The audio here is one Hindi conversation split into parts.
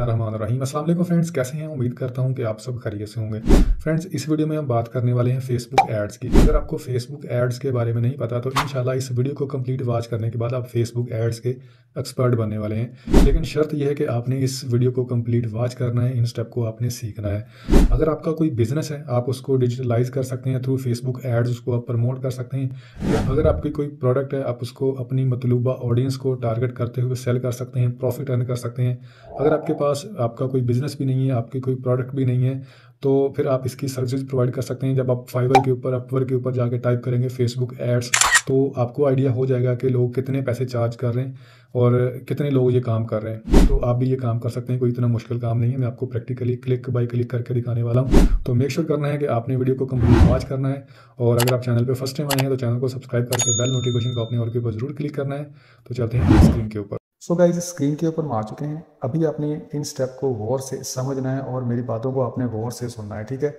बिस्मिल्लाहिर्रहमानिर्रहीम। अस्सलाम वालेकुम फ्रेंड्स, कैसे हैं? उम्मीद करता हूं कि आप सब खैरियत से होंगे। फ्रेंड्स, इस वीडियो में हम बात करने वाले हैं फेसबुक एड्स की। अगर आपको फेसबुक एड्स के बारे में नहीं पता तो इंशाल्लाह इस वीडियो को कंप्लीट वॉच करने के बाद आप फेसबुक एड्स के एक्सपर्ट बनने वाले हैं। लेकिन शर्त यह है कि आपने इस वीडियो को कंप्लीट वॉच करना है, इन स्टेप को आपने सीखना है। अगर आपका कोई बिजनेस है, आप उसको डिजिटलाइज कर सकते हैं थ्रू फेसबुक एड्स, उसको आप प्रमोट कर सकते हैं। या अगर आपकी कोई प्रोडक्ट है, आप उसको अपनी मतलूबा ऑडियंस को टारगेट करते हुए सेल कर सकते हैं, प्रॉफिट अर्न कर सकते हैं। अगर आपके पास आपका कोई बिजनेस भी नहीं है, आपकी कोई प्रोडक्ट भी नहीं है, तो फिर आप इसकी सर्विस प्रोवाइड कर सकते हैं। जब आप फाइवर के ऊपर, अपवर्क के ऊपर जाके टाइप करेंगे फेसबुक एड्स, तो आपको आइडिया हो जाएगा कि लोग कितने पैसे चार्ज कर रहे हैं और कितने लोग ये काम कर रहे हैं। तो आप भी ये काम कर सकते हैं, कोई इतना मुश्किल काम नहीं है। मैं आपको प्रैक्टिकली क्लिक बाय क्लिक करके दिखाने वाला हूँ। तो मेक श्योर करना है कि आपने वीडियो को कंप्लीट वॉच करना है। और अगर आप चैनल पर फर्स्ट टाइम आए हैं तो चैनल को सब्सक्राइब करके बेल नोटिफिकेशन को अपने ऑल के ऊपर जरूर क्लिक करना है। तो चलते हैं स्क्रीन के ऊपर। सो गाइस, स्क्रीन के ऊपर हम आ चुके हैं। अभी आपने इन स्टेप को गौर से समझना है और मेरी बातों को आपने गौर से सुनना है, ठीक है।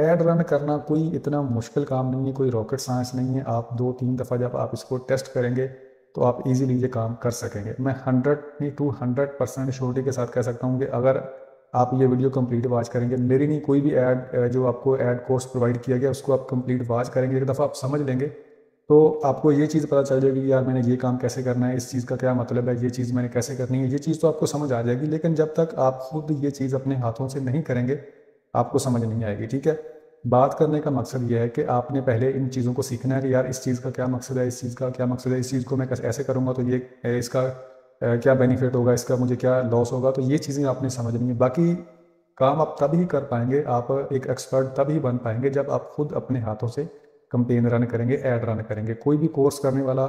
ऐड रन करना कोई इतना मुश्किल काम नहीं है, कोई रॉकेट साइंस नहीं है। आप 2-3 दफ़ा जब आप इसको टेस्ट करेंगे तो आप इजीली ये काम कर सकेंगे। मैं 100 नहीं 200% श्योरिटी के साथ कह सकता हूँ कि अगर आप ये वीडियो कंप्लीट वॉच करेंगे, मेरी नहीं कोई भी ऐड जो आपको ऐड कोर्स प्रोवाइड किया गया उसको आप कंप्लीट वॉच करेंगे, एक दफ़ा आप समझ लेंगे तो आपको ये चीज़ पता चल जाएगी कि यार मैंने ये काम कैसे करना है, इस चीज़ का क्या मतलब है, ये चीज़ मैंने कैसे करनी है। ये चीज़ तो आपको समझ आ जाएगी, लेकिन जब तक आप खुद ये चीज़ अपने हाथों से नहीं करेंगे आपको समझ नहीं आएगी, ठीक है। बात करने का मकसद ये है कि आपने पहले इन चीज़ों को सीखना है कि यार इस चीज़ का क्या मकसद है, इस चीज़ का क्या मकसद है, इस चीज़ को मैं कैसे ऐसे करूँगा तो ये इसका क्या बेनिफिट होगा, इसका मुझे क्या लॉस होगा। तो ये चीज़ें आपने समझनी है। बाकी काम आप तभी कर पाएंगे, आप एक एक्सपर्ट तभी बन पाएंगे जब आप खुद अपने हाथों से कंपेन रन करेंगे, ऐड रन करेंगे। कोई भी कोर्स करने वाला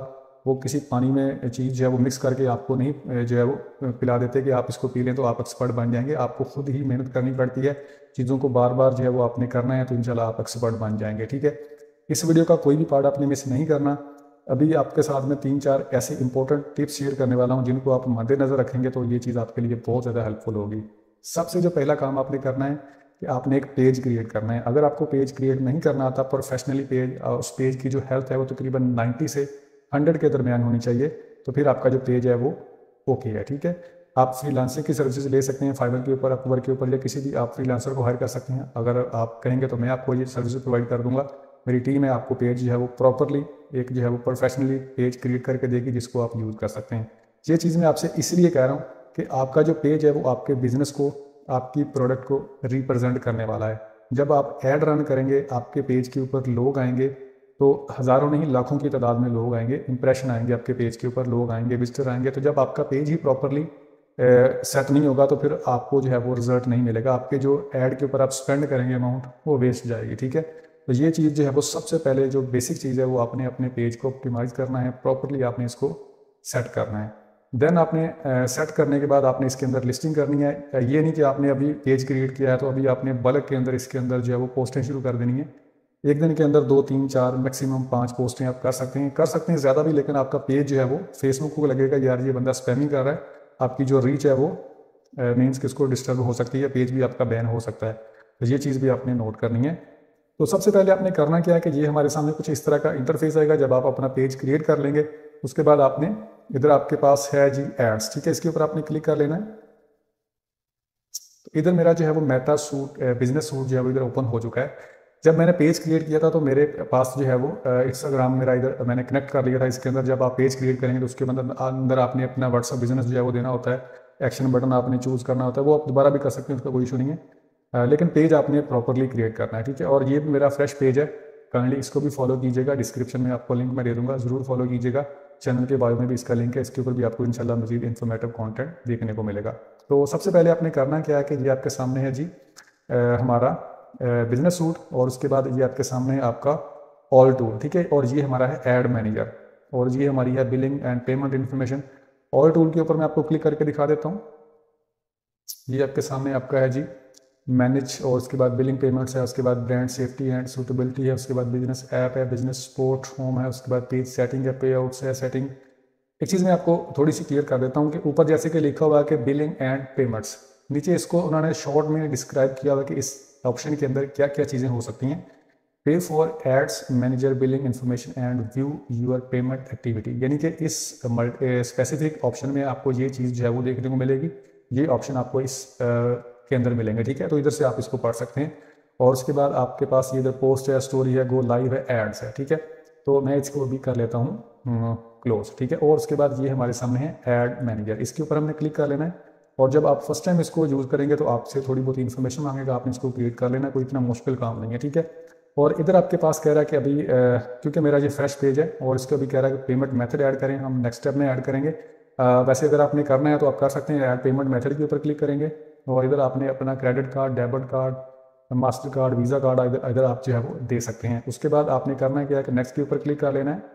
वो किसी पानी में चीज़ जो है वो मिक्स करके आपको नहीं जो है वो पिला देते कि आप इसको पी लें तो आप एक्सपर्ट बन जाएंगे। आपको खुद ही मेहनत करनी पड़ती है, चीज़ों को बार बार जो है वो आपने करना है, तो इंशाल्लाह आप एक्सपर्ट बन जाएंगे, ठीक है। इस वीडियो का कोई भी पार्ट आपने मिस नहीं करना। अभी आपके साथ में 3-4 ऐसे इंपॉर्टेंट टिप्स शेयर करने वाला हूँ जिनको आप मद्देनजर रखेंगे तो ये चीज़ आपके लिए बहुत ज़्यादा हेल्पफुल होगी। सबसे जो पहला काम आपने करना है कि आपने एक पेज क्रिएट करना है। अगर आपको पेज क्रिएट नहीं करना आता प्रोफेशनली पेज, उस पेज की जो हेल्थ है वो तकरीबन 90 से 100 के दरमियान होनी चाहिए, तो फिर आपका जो पेज है वो ओके है, ठीक है। आप फ्रीलांसिंग की सर्विसेज ले सकते हैं फाइवर के ऊपर, अपवर्क के ऊपर, या किसी भी आप फ्रीलांसर को हायर कर सकते हैं। अगर आप कहेंगे तो मैं आपको ये सर्विस प्रोवाइड कर दूंगा। मेरी टीम है आपको पेज जो है वो प्रॉपरली एक जो है वो प्रोफेशनली पेज क्रिएट करके देगी जिसको आप यूज़ कर सकते हैं। ये चीज़ मैं आपसे इसलिए कह रहा हूँ कि आपका जो पेज है वो आपके बिजनेस को, आपकी प्रोडक्ट को रिप्रेजेंट करने वाला है। जब आप ऐड रन करेंगे आपके पेज के ऊपर लोग आएंगे, तो हज़ारों नहीं लाखों की तादाद में लोग आएंगे, इंप्रेशन आएंगे आपके पेज के ऊपर, लोग आएंगे, विजिटर आएंगे। तो जब आपका पेज ही प्रॉपरली सेट नहीं होगा तो फिर आपको जो है वो रिजल्ट नहीं मिलेगा। आपके जो ऐड के ऊपर आप स्पेंड करेंगे अमाउंट वो वेस्ट जाएगी, ठीक है। तो ये चीज़ जो है वो सबसे पहले जो बेसिक चीज़ है वो आपने अपने पेज को ऑप्टिमाइज करना है, प्रॉपरली आपने इसको सेट करना है। देन आपने सेट करने के बाद आपने इसके अंदर लिस्टिंग करनी है। ये नहीं कि आपने अभी पेज क्रिएट किया है तो अभी आपने बल्क के अंदर इसके अंदर जो है वो पोस्टें शुरू कर देनी है। एक दिन के अंदर 2-3-4 मैक्सिमम 5 पोस्टें आप कर सकते हैं ज़्यादा भी, लेकिन आपका पेज जो है वो फेसबुक को लगेगा यार ये बंदा स्पैमिंग कर रहा है, आपकी जो रीच है वो मीन्स किसको डिस्टर्ब हो सकती है, पेज भी आपका बैन हो सकता है। तो ये चीज़ भी आपने नोट करनी है। तो सबसे पहले आपने करना क्या है कि ये हमारे सामने कुछ इस तरह का इंटरफेस आएगा जब आप अपना पेज क्रिएट कर लेंगे। उसके बाद आपने इधर आपके पास है जी एड्स, ठीक है, इसके ऊपर आपने क्लिक कर लेना है। तो इधर मेरा जो है वो मेटा सूट बिजनेस सूट जो है वो इधर ओपन हो चुका है। जब मैंने पेज क्रिएट किया था तो मेरे पास जो है वो इंस्टाग्राम मेरा इधर मैंने कनेक्ट कर लिया था इसके अंदर। जब आप पेज क्रिएट करेंगे तो उसके अंदर आपने अपना व्हाट्सअप बिजनेस जो है वो देना होता है, एक्शन बटन आपने चूज़ करना होता है, वो आप दोबारा भी कर सकते हैं, उसका कोई इशू नहीं है। लेकिन पेज आपने प्रॉपरली क्रिएट करना है, ठीक है। और ये मेरा फ्रेश पेज है, काइंडली इसको भी फॉलो कीजिएगा। डिस्क्रिप्शन में आपको लिंक मैं दे दूंगा, ज़रूर फॉलो कीजिएगा। चैनल के बायो में भी इसका लिंक है, इसके ऊपर भी आपको इंशाल्लाह मजीद इन्फॉर्मेटिव कंटेंट देखने को मिलेगा। तो सबसे पहले आपने करना क्या है कि ये आपके सामने है जी हमारा बिजनेस सूट, और उसके बाद ये आपके सामने है आपका ऑल टूल, ठीक है। और ये हमारा है ऐड मैनेजर, और ये हमारी है billing and payment information. All tool के ऊपर मैं आपको क्लिक करके दिखा देता हूँ। ये आपके सामने आपका है जी मैनेज, और उसके बाद बिलिंग पेमेंट्स है, उसके बाद ब्रांड सेफ्टी एंड सूटेबिलिटी है, उसके बाद बिजनेस ऐप है, बिजनेस सपोर्ट होम है, उसके बाद पेज सेटिंग है, पे आउट्स है, सेटिंग। एक चीज़ मैं आपको थोड़ी सी क्लियर कर देता हूँ कि ऊपर जैसे कि लिखा हुआ है कि बिलिंग एंड पेमेंट्स, नीचे इसको उन्होंने शॉर्ट में डिस्क्राइब किया हुआ कि इस ऑप्शन के अंदर क्या क्या चीज़ें हो सकती हैं। Pay for ads manager billing information and view your payment activity, यानी कि इस स्पेसिफिक ऑप्शन में आपको ये चीज़ जो है वो देखने को मिलेगी। ये ऑप्शन आपको इस के अंदर मिलेंगे, ठीक है। तो इधर से आप इसको पढ़ सकते हैं। और उसके बाद आपके पास ये इधर पोस्ट है, स्टोरी है, गो लाइव है, एड्स है, ठीक है। तो मैं इसको भी कर लेता हूँ क्लोज, ठीक है। और उसके बाद ये हमारे सामने है एड मैनेजर, इसके ऊपर हमने क्लिक कर लेना है। और जब आप फर्स्ट टाइम इसको यूज़ करेंगे तो आपसे थोड़ी बहुत इन्फॉर्मेशन मांगेगा, आपने इसको क्रिएट कर लेना, कोई इतना मुश्किल काम नहीं है, ठीक है। और इधर आपके पास कह रहा है कि अभी क्योंकि मेरा ये फ्रेश पेज है और इसको अभी कह रहा है कि पेमेंट मेथड ऐड करें, हम नेक्स्ट स्टेप में ऐड करेंगे। वैसे अगर आपने करना है तो आप कर सकते हैं, ऐड पेमेंट मेथड के ऊपर क्लिक करेंगे और इधर आपने अपना credit card, debit card, master card, visa card इधर आप जो है वो दे सकते हैं। उसके बाद आपने करना है क्या है कि नेक्स्ट के ऊपर क्लिक कर लेना है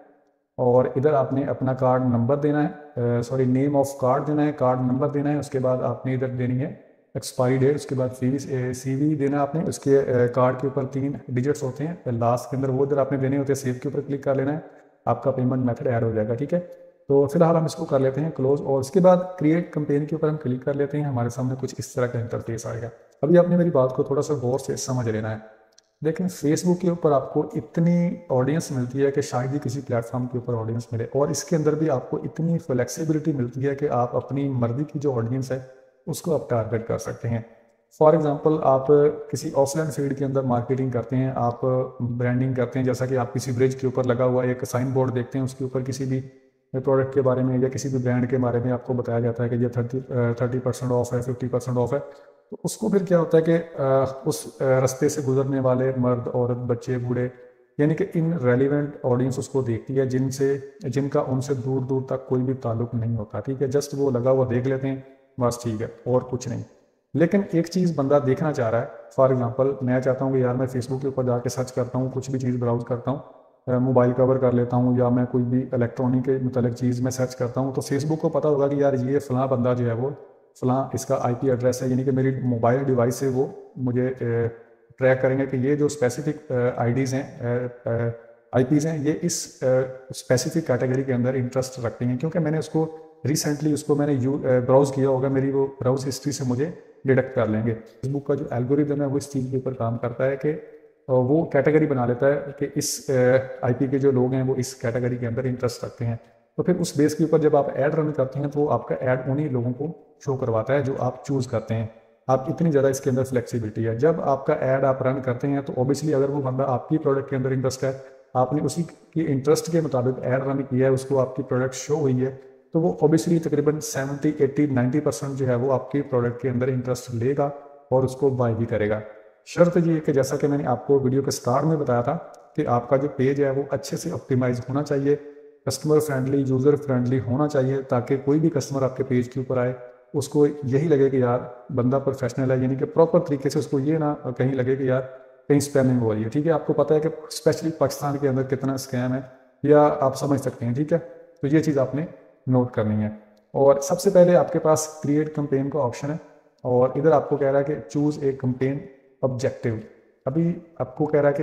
और इधर आपने अपना कार्ड नंबर देना है, सॉरी नेम ऑफ कार्ड देना है, कार्ड नंबर देना है। उसके बाद आपने इधर देनी है एक्सपायरी डेट, उसके बाद CV देना है आपने, उसके कार्ड के ऊपर 3 डिजिट्स होते हैं लास्ट के अंदर, वो इधर आपने देने होते हैं। सेव के ऊपर क्लिक कर लेना है, आपका पेमेंट मेथड ऐड हो जाएगा, ठीक है। तो फिलहाल हम इसको कर लेते हैं क्लोज और उसके बाद क्रिएट कैंपेन के ऊपर हम क्लिक कर लेते हैं। हमारे सामने कुछ इस तरह का इंटरफेस आएगा। अभी आपने मेरी बात को थोड़ा सा गौर से समझ लेना है। लेकिन फेसबुक के ऊपर आपको इतनी ऑडियंस मिलती है कि शायद ही किसी प्लेटफॉर्म के ऊपर ऑडियंस मिले, और इसके अंदर भी आपको इतनी फ्लेक्सिबिलिटी मिलती है कि आप अपनी मर्जी की जो ऑडियंस है उसको आप टारगेट कर सकते हैं। फॉर एग्जांपल आप किसी ऑफलाइन फील्ड के अंदर मार्केटिंग करते हैं, आप ब्रांडिंग करते हैं, जैसा कि आप किसी ब्रिज के ऊपर लगा हुआ एक साइन बोर्ड देखते हैं, उसके ऊपर किसी भी प्रोडक्ट के बारे में या किसी भी ब्रांड के बारे में आपको बताया जाता है कि ये 30% ऑफ है, 50% ऑफ है। तो उसको फिर क्या होता है कि उस रास्ते से गुजरने वाले मर्द, औरत, बच्चे, बूढ़े, यानी कि इन रेलिवेंट ऑडियंस उसको देखती है जिनका उनसे दूर दूर तक कोई भी ताल्लुक नहीं होता, ठीक है। जस्ट वो लगा हुआ देख लेते हैं, बस, ठीक है, और कुछ नहीं। लेकिन एक चीज़ बंदा देखना चाह रहा है। फॉर एग्जांपल मैं चाहता हूँ कि यार मैं फेसबुक के ऊपर जाके सर्च करता हूँ, कुछ भी चीज़ ब्राउज करता हूँ, मोबाइल कवर कर लेता हूँ या मैं कोई भी इलेक्ट्रॉनिक के मतलब चीज़ में सर्च करता हूँ, तो फेसबुक को पता होगा कि यार ये फ़लाँ बंदा जो है वो फ़लाँ इसका IP एड्रेस है, यानी कि मेरी मोबाइल डिवाइस से वो मुझे ट्रैक करेंगे कि ये जो स्पेसिफिक IDs हैं, IPs हैं, ये इस स्पेसिफिक कैटेगरी के अंदर इंटरेस्ट रखते हैं, क्योंकि मैंने उसको रिसेंटली मैंने ब्राउज़ किया होगा, मेरी वो ब्राउज हिस्ट्री से मुझे डिडक्ट कर लेंगे। फेसबुक का जो एल्गोरिदम है वो इस चीज़ के ऊपर काम करता है कि वो कैटेगरी बना लेता है कि इस IP के जो लोग हैं वो इस कैटेगरी के अंदर इंटरेस्ट रखते हैं। तो फिर उस बेस के ऊपर जब आप ऐड रन करते हैं तो आपका ऐड उन्हीं लोगों को शो करवाता है जो आप चूज़ करते हैं। आप इतनी ज़्यादा इसके अंदर फ्लेक्सिबिलिटी है। जब आपका ऐड आप रन करते हैं तो ऑब्वियसली अगर वो बंदा आपकी प्रोडक्ट के अंदर इंटरेस्ट है, आपने उसी की इंटरेस्ट के मुताबिक ऐड रन किया है, उसको आपकी प्रोडक्ट शो हुई है, तो वो ऑब्वियसली तकरीबन 70, 80, 90% जो है वो आपकी प्रोडक्ट के अंदर इंटरेस्ट लेगा और उसको बाय भी करेगा। शर्त ये है कि जैसा कि मैंने आपको वीडियो के स्टार्ट में बताया था कि आपका जो पेज है वो अच्छे से ऑप्टिमाइज होना चाहिए, कस्टमर फ्रेंडली, यूज़र फ्रेंडली होना चाहिए, ताकि कोई भी कस्टमर आपके पेज के ऊपर आए उसको यही लगे कि यार बंदा प्रोफेशनल है, यानी कि प्रॉपर तरीके से उसको ये ना कहीं लगे कि यार कहीं स्पैमिंग हो रही है, ठीक है। आपको पता है कि स्पेशली पाकिस्तान के अंदर कितना स्कैम है, या आप समझ सकते हैं, ठीक है। तो ये चीज़ आपने नोट करनी है। और सबसे पहले आपके पास क्रिएट कैंपेन का ऑप्शन है और इधर आपको कह रहा है कि चूज़ ए कैंपेन ऑब्जेक्टिव। अभी आपको कह रहा है कि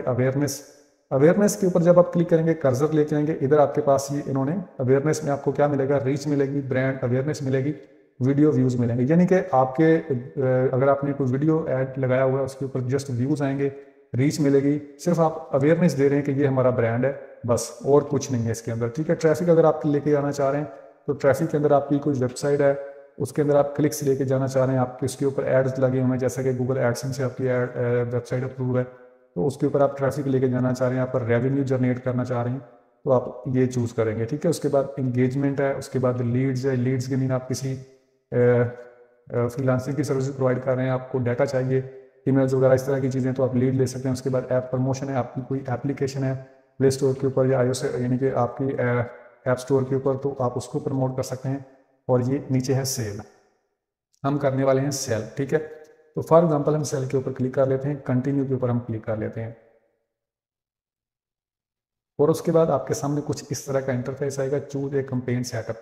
अवेयरनेस के ऊपर जब आप क्लिक करेंगे, कर्सर ले जाएंगे, इधर आपके पास ये इन्होंने अवेयरनेस में आपको क्या मिलेगा, रीच मिलेगी, ब्रांड अवेयरनेस मिलेगी, वीडियो व्यूज़ मिलेंगे। यानी कि आपके अगर आपने कोई वीडियो ऐड लगाया हुआ है उसके ऊपर जस्ट व्यूज़ आएंगे, रीच मिलेगी, सिर्फ आप अवेयरनेस दे रहे हैं कि ये हमारा ब्रांड है, बस, और कुछ नहीं है इसके अंदर, ठीक है। ट्रैफिक अगर आप लेके आना चाह रहे हैं तो ट्रैफिक के अंदर आपकी कोई वेबसाइट है, उसके अंदर आप क्लिक्स लेके जाना चाह रहे हैं, आपके उसके ऊपर एड्स लगे हुए हैं, जैसा कि गूगल एडसेंस से आपकी वेबसाइट अप्रूव है, तो उसके ऊपर आप ट्रैफिक लेके जाना चाह रहे हैं, आप पर रेवेन्यू जनरेट करना चाह रहे हैं, तो आप ये चूज़ करेंगे, ठीक है। उसके बाद इंगेजमेंट है, उसके बाद लीड्स है, लीड्स के मीन आप किसी फ्रीलांसिंग की सर्विस प्रोवाइड कर रहे हैं, आपको डाटा चाहिए, ईमेल्स वगैरह इस तरह की चीज़ें, तो आप लीड ले सकते हैं। उसके बाद ऐप प्रमोशन है, आपकी कोई एप्लीकेशन है प्ले स्टोर के ऊपर या iOS यानी कि आपकी ऐप स्टोर के ऊपर, तो आप उसको प्रमोट कर सकते हैं। और ये नीचे है सेल, हम करने वाले हैं सेल, ठीक है। तो फॉर एग्जांपल हम सेल के ऊपर क्लिक कर लेते हैं, कंटिन्यू के ऊपर हम क्लिक कर लेते हैं और उसके बाद आपके सामने कुछ इस तरह का इंटरफेस आएगा, चूज ए कैंपेन सेटअप।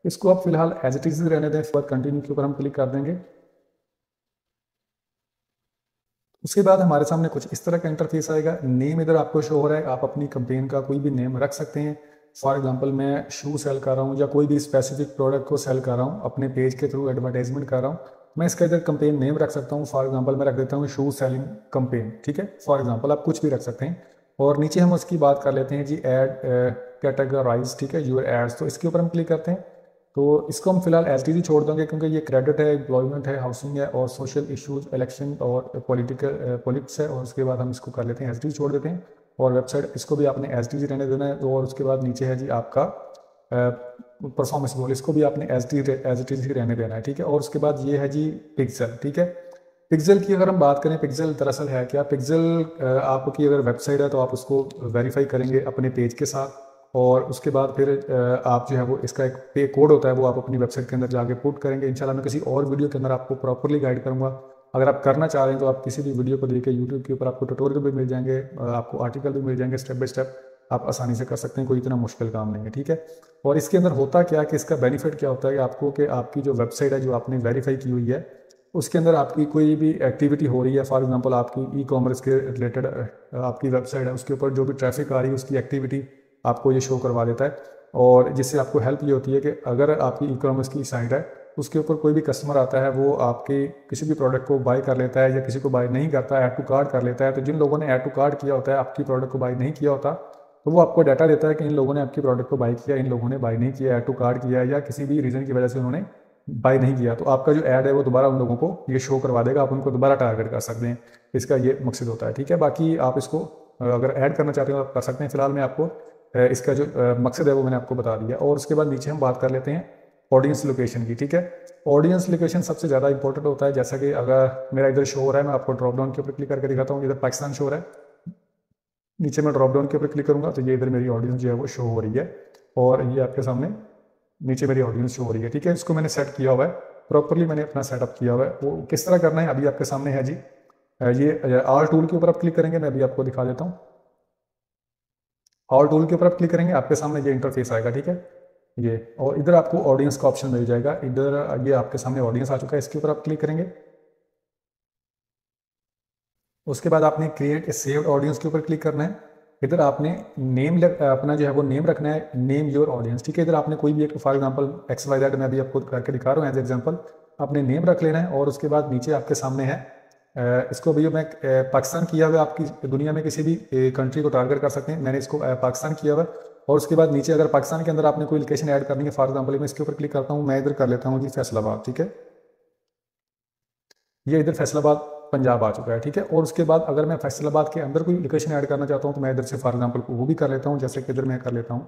इसको आप फिलहाल एज इट इज रहने दें, फिर कंटिन्यू के ऊपर हम क्लिक कर देंगे। उसके बाद हमारे सामने कुछ इस तरह का इंटरफेस आएगा, नेम इधर आपको शो हो रहा है, आप अपनी कंपेन का कोई भी नेम रख सकते हैं। फॉर एग्जांपल मैं शू सेल कर रहा हूँ या कोई भी स्पेसिफिक प्रोडक्ट को सेल कर रहा हूँ, अपने पेज के थ्रू एडवर्टाइजमेंट कर रहा हूँ, मैं इसका इधर कंपेन नेम रख सकता हूँ। फॉर एग्जांपल मैं रख देता हूँ शू सेलिंग कंपेन, ठीक है। फॉर एग्जांपल आप कुछ भी रख सकते हैं। और नीचे हम उसकी बात कर लेते हैं जी, ऐड कैटेगराइज, ठीक है, यूर एड्स, तो इसके ऊपर हम क्लिक करते हैं। तो इसको हम फिलहाल एस छोड़ देंगे क्योंकि ये क्रेडिट है, एम्प्लॉयमेंट है, हाउसिंग है और सोशल इश्यूज, इलेक्शन और पॉलिटिक्स है। और उसके बाद हम इसको कर लेते हैं एस छोड़ देते हैं। और वेबसाइट इसको भी आपने एस रहने देना है। और उसके बाद नीचे है जी आपका परफॉर्मेंस गोल, इसको भी आपने एज इट इज ही रहने देना है, ठीक है। और उसके बाद ये है जी पिक्सल, ठीक है। पिक्सल की अगर हम बात करें, पिक्सल दरअसल है क्या, पिक्सल आपकी अगर वेबसाइट है तो आप उसको वेरीफाई करेंगे अपने पेज के साथ। और उसके बाद फिर आप जो है वो इसका एक पे कोड होता है वो आप अपनी वेबसाइट के अंदर जाके पुट करेंगे। इंशाल्लाह मैं किसी और वीडियो के अंदर आपको प्रॉपरली गाइड करूँगा। अगर आप करना चाह रहे हैं तो आप किसी भी वीडियो को देखिए, यूट्यूब के ऊपर आपको ट्यूटोरियल भी मिल जाएंगे, आपको आर्टिकल भी मिल जाएंगे, स्टेप बाय स्टेप आप आसानी से कर सकते हैं, कोई इतना मुश्किल काम नहीं है, ठीक है। और इसके अंदर होता क्या कि इसका बेनिफिट क्या होता है कि आपको, कि आपकी जो वेबसाइट है जो आपने वेरीफाई की हुई है उसके अंदर आपकी कोई भी एक्टिविटी हो रही है, फॉर एग्जांपल आपकी ई कॉमर्स के रिलेटेड आपकी वेबसाइट है उसके ऊपर जो भी ट्रैफिक आ रही है उसकी एक्टिविटी आपको ये शो करवा देता है। और जिससे आपको हेल्प ये होती है कि अगर आपकी ई कॉमर्स की साइट है उसके ऊपर कोई भी कस्टमर आता है वो आपके किसी भी प्रोडक्ट को बाय कर लेता है या किसी को बाय नहीं करता, ऐड टू कार्ट कर लेता है। तो जिन लोगों ने ऐड टू कार्ट किया होता है, आपकी प्रोडक्ट को बाय नहीं किया होता, तो वो आपको डाटा देता है कि इन लोगों ने आपकी प्रोडक्ट को बाय किया, इन लोगों ने बाय नहीं किया, ऐड टू कार्ट किया या किसी भी रीज़न की वजह से उन्होंने बाय नहीं किया। तो आपका जो ऐड है वो दोबारा उन लोगों को ये शो करवा देगा, आप उनको दोबारा टारगेट कर सकते हैं। इसका ये मकसद होता है, ठीक है। बाकी आप इसको अगर ऐड करना चाहते हो आप कर सकते हैं। फिलहाल मैं आपको इसका जो मकसद है वो मैंने आपको बता दिया। और उसके बाद नीचे हम बात कर लेते हैं ऑडियंस लोकेशन की, ठीक है। ऑडियंस लोकेशन सबसे ज़्यादा इंपॉर्टेंट होता है। जैसा कि अगर मेरा इधर शो हो रहा है, मैं आपको ड्रॉप डाउन के ऊपर क्लिक करके दिखाता हूँ। इधर पाकिस्तान शो हो रहा है, नीचे मैं ड्रॉप डाउन के ऊपर क्लिक करूँगा तो ये इधर मेरी ऑडियंस जो है वो शो हो रही है। और ये आपके सामने नीचे मेरी ऑडियंस शो हो रही है, ठीक है। इसको मैंने सेट किया हुआ है प्रॉपरली, मैंने अपना सेटअप किया हुआ है। वो किस तरह करना है अभी आपके सामने है जी। ये आल टूल के ऊपर आप क्लिक करेंगे, मैं अभी आपको दिखा देता हूँ। ऑल टूल के ऊपर आप क्लिक करेंगे, आपके सामने ये इंटरफेस आएगा, ठीक है ये। और इधर आपको ऑडियंस का ऑप्शन मिल जाएगा। इधर ये आपके सामने ऑडियंस आ चुका है, इसके ऊपर आप क्लिक करेंगे। उसके बाद आपने क्रिएट ए सेव्ड ऑडियंस के ऊपर क्लिक करना है। इधर आपने नेम अपना जो है वो नेम रखना है, नेम योर ऑडियंस, ठीक है। इधर आपने कोई भी एक, फॉर एग्जांपल XYZ मैं अभी आपको करके दिखा रहा हूँ एज एग्जांपल, आपने नेम रख लेना है। और उसके बाद नीचे आपके सामने है इसको भी मैं पाकिस्तान किया हुआ, आपकी दुनिया में किसी भी कंट्री को टारगेट कर सकते हैं, मैंने इसको पाकिस्तान किया हुआ। और उसके बाद नीचे अगर पाकिस्तान के अंदर आपने कोई लोकेशन ऐड करनी है, फॉर एग्जांपल मैं इसके ऊपर क्लिक करता हूँ, मैं इधर कर लेता हूँ जी फैसलाबाद, ठीक है। ये इधर फैसलाबाद पंजाब आ चुका है, ठीक है। और उसके बाद अगर मैं फैसलाबाद के अंदर कोई लोकेशन ऐड करना चाहता हूँ तो मैं इधर से फॉर एग्जांपल वो भी कर लेता हूँ, जैसे कि इधर मैं कर लेता हूँ,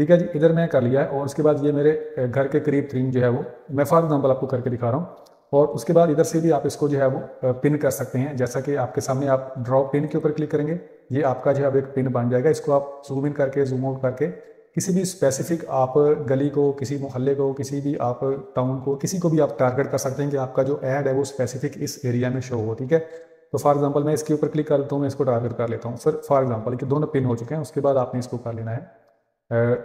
ठीक है जी। इधर मैं कर लिया है। और उसके बाद ये मेरे घर के करीब तरीन जो है वो मैं फॉर एग्जांपल आपको करके दिखा रहा हूँ। और उसके बाद इधर से भी आप इसको जो है वो पिन कर सकते हैं, जैसा कि आपके सामने आप ड्रॉ पिन के ऊपर क्लिक करेंगे, ये आपका जो है एक पिन बन जाएगा। इसको आप जूम इन करके जूम आउट करके किसी भी स्पेसिफिक आप गली को, किसी मोहल्ले को, किसी भी आप टाउन को, किसी को भी आप टारगेट कर सकते हैं कि आपका जो ऐड है वो स्पेसिफिक इस एरिया में शो हो, ठीक है। तो फॉर एग्जांपल मैं इसके ऊपर क्लिक करता हूँ, मैं इसको टारगेट कर लेता हूँ सर, फॉर एग्जांपल कि दोनों पिन हो चुके हैं। उसके बाद आपने इसको कर लेना है,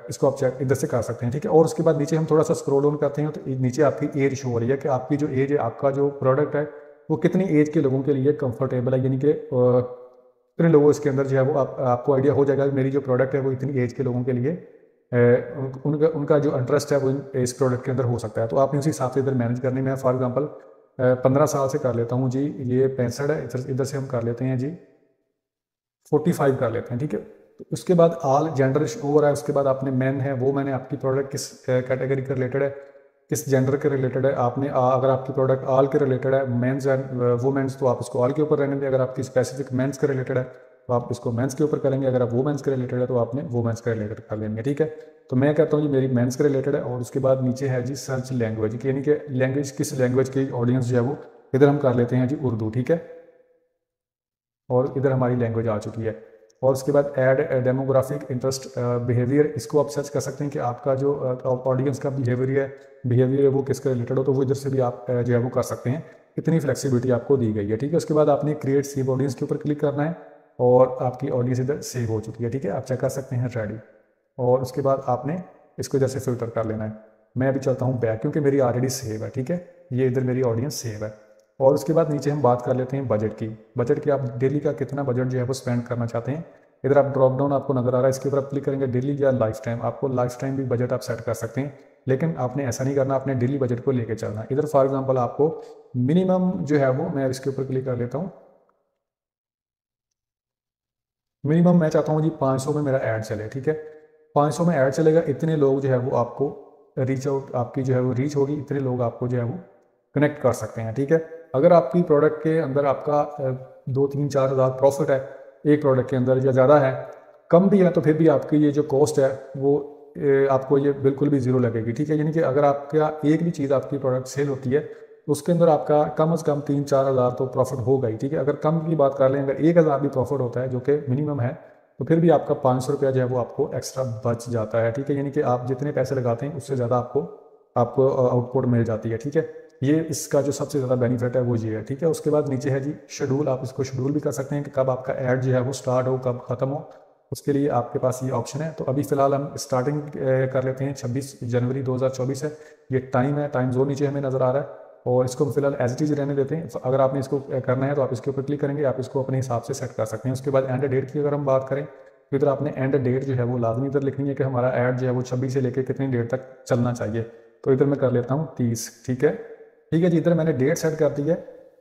इसको आप चेक इधर से कर सकते हैं, ठीक है। और उसके बाद नीचे हम थोड़ा सा स्क्रॉल डाउन करते हैं तो नीचे आपकी एज शो हो रही है कि आपकी जो एज है, आपका जो प्रोडक्ट है वो कितनी एज के लोगों के लिए कंफर्टेबल है, यानी कि कितने लोगों इसके अंदर जो है वो आपको आइडिया हो जाएगा कि मेरी जो प्रोडक्ट है वो इतनी एज के लोगों के लिए उनका जो इंटरेस्ट है वो इस प्रोडक्ट के अंदर हो सकता है। तो आपने उसी हिसाब से इधर मैनेज करने में, फॉर एग्जांपल 15 साल से कर लेता हूँ जी, ये 65 है, इधर से हम कर लेते हैं जी 45 कर लेते हैं, ठीक है। तो उसके बाद ऑल जेंडर शो हो रहा है। उसके बाद आपने मैन है, वो मैंने आपकी प्रोडक्ट किस कैटेगरी के रिलेटेड है, किस जेंडर के रिलेटेड है। आपने अगर आपकी प्रोडक्ट ऑल के रिलेटेड है, मेंस एंड वुमेन्स, तो आप इसको ऑल के ऊपर रहने दें। अगर आपकी स्पेसिफिक मेंस के रिलेटेड है तो आप इसको मेंस के ऊपर करेंगे। अगर आप वुमेन्स के रिलेटेड है तो आपने वुमेन्स के रिलेटेड कर लेंगे, ठीक है। तो मैं कहता हूँ जी मेरी मेंस के रिलेटेड है। और उसके बाद नीचे है जी सर्च लैंग्वेज, यानी कि लैंग्वेज, किस लैंग्वेज की ऑडियंस जो है वो इधर हम कर लेते हैं जी उर्दू, ठीक है। और इधर हमारी लैंग्वेज आ चुकी है। और उसके बाद ऐड डेमोग्राफिक इंटरेस्ट बिहेवियर, इसको आप सर्च कर सकते हैं कि आपका जो ऑडियंस का बिहेवियर है वो किसके रिलेटेड हो, तो वो इधर से भी आप जो है वो कर सकते हैं। इतनी फ्लेक्सिबिलिटी आपको दी गई है, ठीक है। उसके बाद आपने क्रिएट सेव ऑडियंस के ऊपर क्लिक करना है और आपकी ऑडियंस इधर सेव हो चुकी है, ठीक है। आप चेक कर सकते हैं रेडी। और उसके बाद आपने इसको इधर से फिल्टर कर लेना है। मैं अभी चलता हूँ बैक क्योंकि मेरी ऑलरेडी सेव है, ठीक है। ये इधर मेरी ऑडियंस सेव है। और उसके बाद नीचे हम बात कर लेते हैं बजट की। आप डेली का कितना बजट जो है वो स्पेंड करना चाहते हैं। इधर आप ड्रॉप डाउन आपको नजर आ रहा है, इसके ऊपर आप क्लिक करेंगे डेली या लाइफ टाइम। आपको लाइफ टाइम भी बजट आप सेट कर सकते हैं, लेकिन आपने ऐसा नहीं करना, आपने डेली बजट को लेके चलना। इधर फॉर एग्जांपल आपको मिनिमम जो है वो, मैं इसके ऊपर क्लिक कर लेता हूँ, मिनिमम मैं चाहता हूँ जी 500 में मेरा ऐड चले, ठीक है। 500 में ऐड चलेगा, इतने लोग जो है वो आपको रीच आउट, आपकी जो है वो रीच होगी, इतने लोग आपको जो है वो कनेक्ट कर सकते हैं, ठीक है। अगर आपकी प्रोडक्ट के अंदर आपका 2-3-4 हज़ार प्रॉफिट है एक प्रोडक्ट के अंदर या ज़्यादा है, कम भी है, तो फिर भी आपकी ये जो कॉस्ट है वो आपको ये बिल्कुल भी ज़ीरो लगेगी, ठीक है। यानी कि अगर आपका एक भी चीज़ आपकी प्रोडक्ट सेल होती है तो उसके अंदर आपका कम से कम 3-4 हज़ार तो प्रॉफिट होगा ही, ठीक है। अगर कम की बात कर लें, अगर 1,000 भी प्रॉफिट होता है जो कि मिनिमम है, तो फिर भी आपका 500 रुपया जो है वो आपको एक्स्ट्रा बच जाता है, ठीक है। यानी कि आप जितने पैसे लगाते हैं उससे ज़्यादा आपको आपको आउटपुट मिल जाती है, ठीक है। ये इसका जो सबसे ज़्यादा बेनिफिट है वो ये है, ठीक है। उसके बाद नीचे है जी शेड्यूल, आप इसको शेड्यूल भी कर सकते हैं कि कब आपका ऐड जो है वो स्टार्ट हो, कब ख़त्म हो, उसके लिए आपके पास ये ऑप्शन है। तो अभी फ़िलहाल हम स्टार्टिंग कर लेते हैं, 26 जनवरी 2024 है ये टाइम है, टाइम जोन नीचे हमें नज़र आ रहा है, और इसको हम फिलहाल एज इट इज़ रहने देते हैं। अगर आपने इसको करना है तो आप इसके ऊपर क्लिक करेंगे, आप इसको अपने हिसाब से सेट कर सकते हैं। उसके बाद एंड डेट की अगर हम बात करें तो इधर आपने एंड डेट जो है वो लाजमी इधर लिखनी है कि हमारा ऐड जो है वो 26 से लेकर कितनी डेट तक चलना चाहिए। तो इधर मैं कर लेता हूँ 30, ठीक है। ठीक है जी, इधर मैंने डेट सेट कर दी है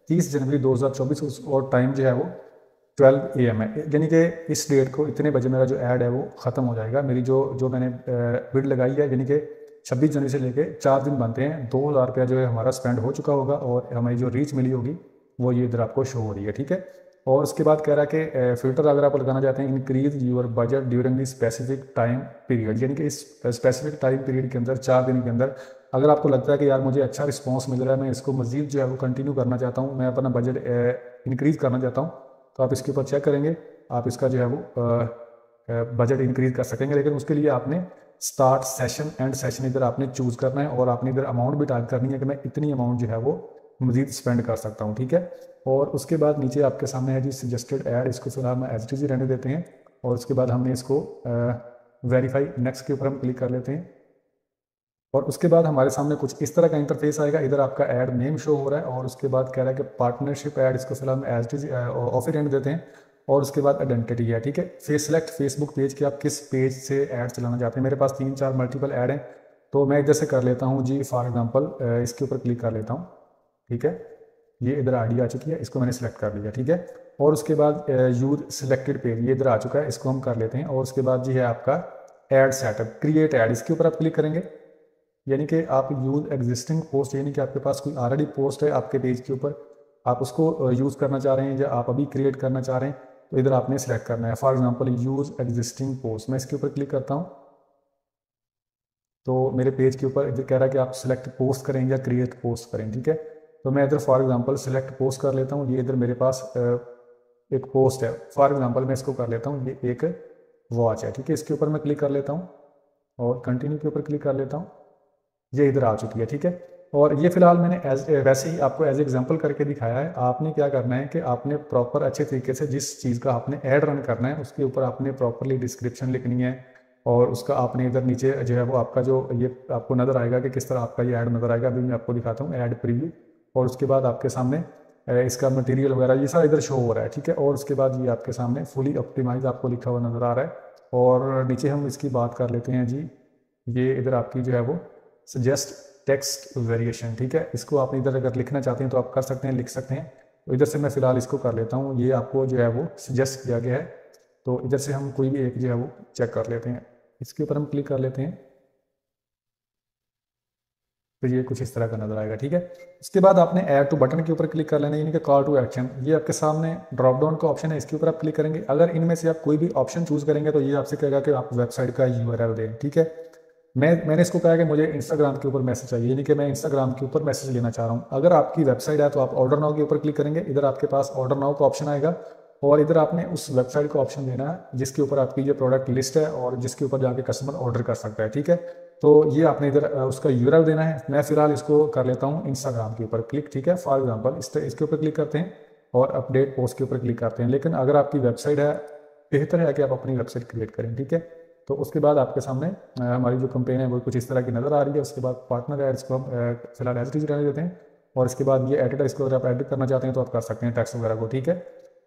30 जनवरी 2024, और टाइम जो है वो 12 AM है, यानी कि इस डेट को इतने बजे मेरा जो ऐड है वो ख़त्म हो जाएगा। मेरी जो मैंने बिड लगाई है, यानी कि 26 जनवरी से लेके 4 दिन बनते हैं, 2,000 रुपया जो है हमारा स्पेंड हो चुका होगा, और हमारी जो रीच मिली होगी वो ये इधर आपको शो हो रही है, ठीक है। और उसके बाद कह रहा है कि फिल्टर अगर आप लगाना चाहते हैं, increase your budget during the specific time period, यानी कि इस स्पेसिफिक टाइम पीरियड के अंदर 4 दिन के अंदर अगर आपको लगता है कि यार मुझे अच्छा रिस्पॉन्स मिल रहा है, मैं इसको मज़ीद जो है वो कंटिन्यू करना चाहता हूँ, मैं अपना बजट इंक्रीज़ करना चाहता हूँ, तो आप इसके ऊपर चेक करेंगे, आप इसका जो है वो बजट इंक्रीज़ कर सकेंगे। लेकिन उसके लिए आपने स्टार्ट सेशन एंड सेशन इधर आपने चूज़ करना है, और आपने इधर अमाउंट भी टाइप करनी है कि मैं इतनी अमाउंट जो है वो मज़ीद स्पेंड कर सकता हूँ, ठीक है। और उसके बाद नीचे आपके सामने है जी सजेस्टेड ऐड, इसको फिलहाल हम एज इट इज़ रहने देते हैं। और उसके बाद हमने इसको वेरीफाई नेक्स्ट के ऊपर हम क्लिक कर लेते हैं, और उसके बाद हमारे सामने कुछ इस तरह का इंटरफेस आएगा। इधर आपका ऐड नेम शो हो रहा है, और उसके बाद कह रहा है कि पार्टनरशिप ऐड, इसको फिलहाल हम एज इट इज ऑफ रहने देते हैं। और उसके बाद आइडेंटिटी है, ठीक है। फेस सेलेक्ट फेसबुक पेज के आप किस पेज से ऐड चलाना चाहते हैं। मेरे पास 3-4 मल्टीपल ऐड हैं, तो मैं इधर से कर लेता हूँ जी, फॉर एग्जांपल इसके ऊपर क्लिक कर लेता हूँ, ठीक है। ये इधर आईडी आ चुकी है, इसको मैंने सेलेक्ट कर लिया, ठीक है। और उसके बाद यूज सिलेक्टेड पेज, ये इधर आ चुका है, इसको हम कर लेते हैं। और उसके बाद जी है आपका ऐड सेटअप, क्रिएट ऐड, इसके ऊपर आप क्लिक करेंगे, यानी कि आप यूज़ एग्जिस्टिंग पोस्ट, यानी कि आपके पास कोई ऑलरेडी पोस्ट है आपके पेज के ऊपर, आप उसको यूज़ करना चाह रहे हैं या आप अभी क्रिएट करना चाह रहे हैं, तो इधर आपने सेलेक्ट करना है। For example use existing post, मैं इसके ऊपर क्लिक करता हूँ, तो मेरे पेज के ऊपर इधर कह रहा है कि आप सिलेक्ट पोस्ट करें या क्रिएट पोस्ट करें, ठीक है। तो मैं इधर फॉर एग्जांपल सिलेक्ट पोस्ट कर लेता हूँ। ये इधर मेरे पास एक पोस्ट है, फॉर एग्जांपल मैं इसको कर लेता हूँ, ये एक वॉच है, ठीक है। इसके ऊपर मैं क्लिक कर लेता हूँ और कंटिन्यू के ऊपर क्लिक कर लेता हूँ, ये इधर आ चुकी है, ठीक है। और ये फिलहाल मैंने वैसे ही आपको एज एग्जांपल करके दिखाया है। आपने क्या करना है कि आपने प्रॉपर अच्छे तरीके से जिस चीज़ का आपने ऐड रन करना है उसके ऊपर आपने प्रॉपरली डिस्क्रिप्शन लिखनी है, और उसका आपने इधर नीचे जो है वो आपका जो ये आपको नज़र आएगा कि किस तरह आपका ये ऐड नज़र आएगा। अभी मैं आपको दिखाता हूँ ऐड प्रीव्यू, और उसके बाद आपके सामने इसका मटेरियल वगैरह ये सारा इधर शो हो रहा है, ठीक है। और उसके बाद ये आपके सामने फुली ऑप्टिमाइज आपको लिखा हुआ नज़र आ रहा है। और नीचे हम इसकी बात कर लेते हैं जी, ये इधर आपकी जो है वो सजेस्ट टेक्स्ट वेरिएशन, ठीक है। इसको आप इधर अगर लिखना चाहते हैं तो आप कर सकते हैं, लिख सकते हैं। तो इधर से मैं फ़िलहाल इसको कर लेता हूँ, ये आपको जो है वो सजेस्ट किया गया है। तो इधर से हम कोई भी एक जो है वो चेक कर लेते हैं, इसके ऊपर हम क्लिक कर लेते हैं, तो ये कुछ इस तरह का नजर आएगा, ठीक है। उसके बाद आपने ऐड टू बटन के ऊपर क्लिक कर लेना है, यानी कि कॉल टू एक्शन। ये आपके सामने ड्रॉप डाउन का ऑप्शन है, इसके ऊपर आप क्लिक करेंगे। अगर इनमें से आप कोई भी ऑप्शन चूज करेंगे तो ये आपसे कहेगा कि आप वेबसाइट का यूआरएल दें, ठीक है। मैंने इसको कहा कि मुझे इंस्टाग्राम के ऊपर मैसेज चाहिए, यानी कि मैं इंस्टाग्राम के ऊपर मैसेज लेना चाह रहा हूँ। अगर आपकी वेबसाइट है तो आप ऑर्डर नाउ के ऊपर क्लिक करेंगे, इधर आपके पास ऑर्डर नाउ का ऑप्शन आएगा, और इधर आपने उस वेबसाइट का ऑप्शन देना है जिसके ऊपर आपकी ये प्रोडक्ट लिस्ट है और जिसके ऊपर जाके कस्टमर ऑर्डर कर सकता है, ठीक है। तो ये आपने इधर उसका यूआरएल देना है। मैं फिलहाल इसको कर लेता हूँ इंस्टाग्राम के ऊपर क्लिक, ठीक है। फॉर एग्जाम्पल इसके ऊपर क्लिक करते हैं और अपडेट पोस्ट के ऊपर क्लिक करते हैं। लेकिन अगर आपकी वेबसाइट है, बेहतर है कि आप अपनी वेबसाइट क्रिएट करें, ठीक है। तो उसके बाद आपके सामने हमारी जो कंपेन है वो कुछ इस तरह की नज़र आ रही है। उसके बाद पार्टनर एड्स को हम फिलहाल एज इट इज रहने देते हैं, और इसके बाद ये एडिटर, इसको अगर आप एडिट करना चाहते हैं तो आप कर सकते हैं टैक्स वगैरह को, ठीक है।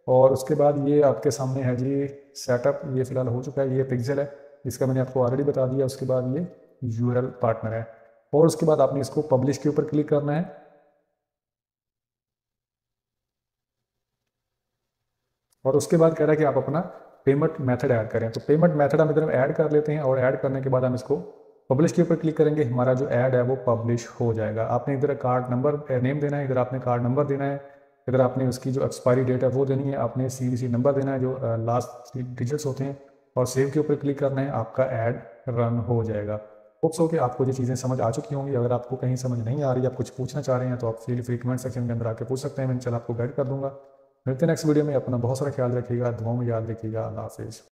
और उसके बाद ये आपके सामने है जी सेटअप, ये फिलहाल हो चुका है, ये पिक्सल है, इसका मैंने आपको ऑलरेडी बता दिया। उसके बाद ये यूआरएल पार्टनर है, और उसके बाद आपने इसको पब्लिश के ऊपर क्लिक करना है, और उसके बाद कह रहा है कि आप अपना पेमेंट मेथड ऐड करें। तो पेमेंट मेथड हम इधर ऐड कर लेते हैं और ऐड करने के बाद हम इसको पब्लिश के ऊपर क्लिक करेंगे, हमारा जो ऐड है वो पब्लिश हो जाएगा। आपने इधर कार्ड नंबर नेम देना है, इधर आपने कार्ड नंबर देना है, इधर आपने उसकी जो एक्सपायरी डेट है वो देनी है, आपने CVC नंबर देना है जो लास्ट 3 डिजिट्स होते हैं, और सेव के ऊपर क्लिक करना है, आपका ऐड रन हो जाएगा। होप्स हो कि आपको ये चीज़ें समझ आ चुकी होंगी। अगर आपको कहीं समझ नहीं आ रही, आप कुछ पूछना चाह रहे हैं तो आप फील फ्री कमेंट सेक्शन के अंदर आके पूछ सकते हैं, मैं इंशाल्लाह आपको गाइड कर दूंगा। मिलते हैं नेक्स्ट वीडियो में। अपना बहुत सारा ख्याल रखिएगा, दुआओं में याद रखिएगा। अल्लाह हाफिज़।